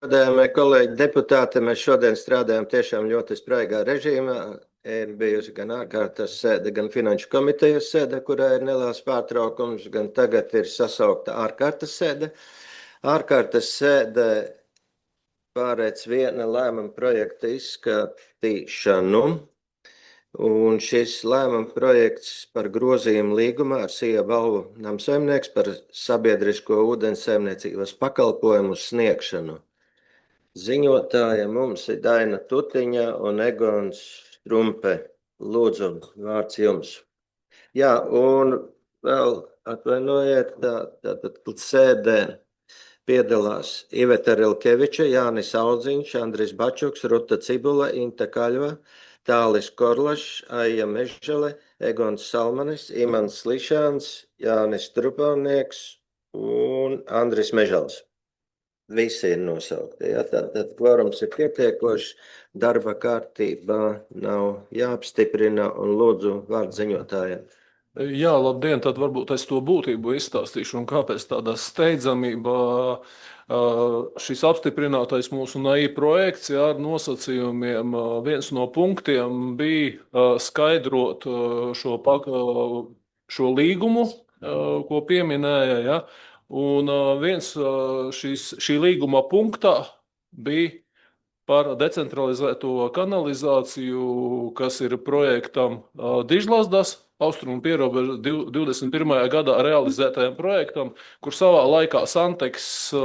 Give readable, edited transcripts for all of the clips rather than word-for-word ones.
Godājamie kolēģi deputāti, mēs šodien strādājam tiešām ļoti spraigā režīmā. Ir bijusi gan ārkārtas sēde, gan finanšu komitejas sēde, kurā ir neliels pārtraukums, gan tagad ir sasaukta ārkārtas sēde. Ārkārtas sēde pārēc viena lēmuma projekta izskatīšanu. Un šis lēmuma projekts par grozījumu līgumā ar Sija Balvu namsaimnieks par sabiedrisko ūdens saimniecības pakalpojumu sniegšanu. Ziņotāja mums ir Daina Tutiņa un Egons Strumpe. Lūdzu, vārds jums. Jā, un vēl atvainojiet, tātad sēdē piedalās Iveta Rilkeviča, Jānis Audziņš, Andris Bačuks, Ruta Cibula, Inta Kaļva, Tālis Korlašs, Aija Mežele, Egons Salmanis, Imants Slišāns, Jānis Trupalnieks un Andris Mežals. Visi ir nosaukti. Ja? Tad kvorums ir pietiekošs, darba kārtība nav jāapstiprina un lūdzu vārdu ziņotājiem. Jā, labdien, tad varbūt es to būtību izstāstīšu un kāpēc tādā steidzamībā šis apstiprinātais mūsu NAI projekts ar nosacījumiem. Viens no punktiem bija skaidrot šo līgumu, ko pieminēja, ja? Un viens šī līguma punktā bija par decentralizēto kanalizāciju, kas ir projektam Dižlazdas, austrumu pierobežu 21. gadā realizētajam projektam, kur savā laikā Santeks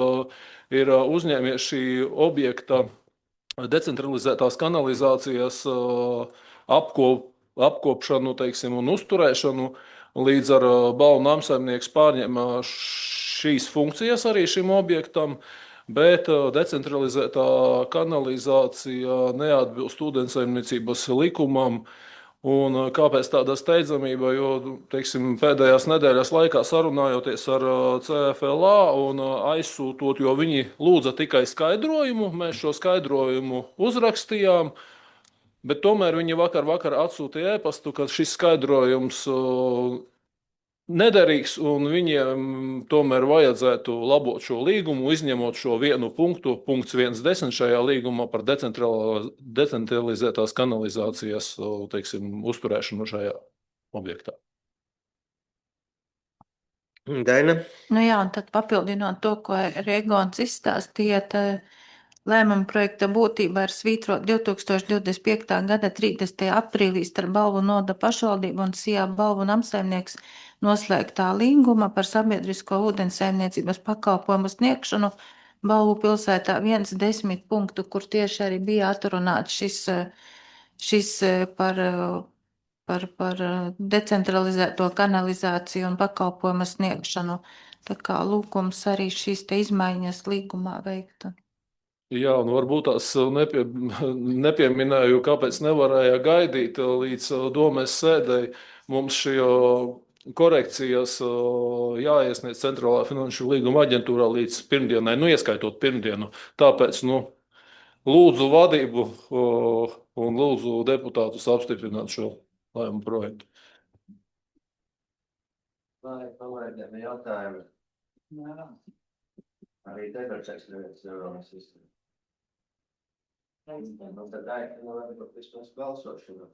ir uzņēmies šī objekta decentralizētās kanalizācijas apkopšanu, teiksim, un uzturēšanu. Līdz ar Balvu namsaimnieks pārņēma šīs funkcijas arī šim objektam, bet decentralizētā kanalizācija neatbilst ūdensaimniecības likumam. Un kāpēc tāda steidzamība? Jo, teiksim, pēdējās nedēļas laikā sarunājoties ar CFLA un aizsūtot, jo viņi lūdza tikai skaidrojumu, mēs šo skaidrojumu uzrakstījām, bet tomēr viņi vakar atsūtīja e-pastu, ka šis skaidrojums nederīgs, un viņiem tomēr vajadzētu labot šo līgumu, izņemot šo vienu punktu, punkts 1.10 šajā līgumā par decentralizētās kanalizācijas, teiksim, uzturēšanu šajā objektā. Daina? Nu jā, un tad papildinot to, ko Egons izstāstīja, lēmuma projekta būtība ir svītrot 2025. gada 30. aprīlī starp Balvu noda pašvaldību un Sijā Balvu namsaimnieks noslēgtā līguma par sabiedrisko ūdensaimniecības pakalpojumu sniegšanu Balvu pilsētā 1.10 punktu, kur tieši arī bija atrunāts šis par decentralizēto kanalizāciju un pakalpojumu sniegšanu. Tā kā lūgums arī šīs te izmaiņas līgumā veikta. Jā, un varbūt tās nepieminēju, kāpēc nevarēja gaidīt līdz domes sēdēji. Mums šī korekcijas jāiesniedz Centrālā finanšu līguma aģentūrā līdz pirmdienai, ieskaitot pirmdienu. Tāpēc, lūdzu vadību un lūdzu deputātus apstiprināt šo lēmumu projektu. Vai kolēģiem jautājumi? Jā. Arī debačēs neviens izsaka. Tad aicinu, varbūt vispār balsošanu.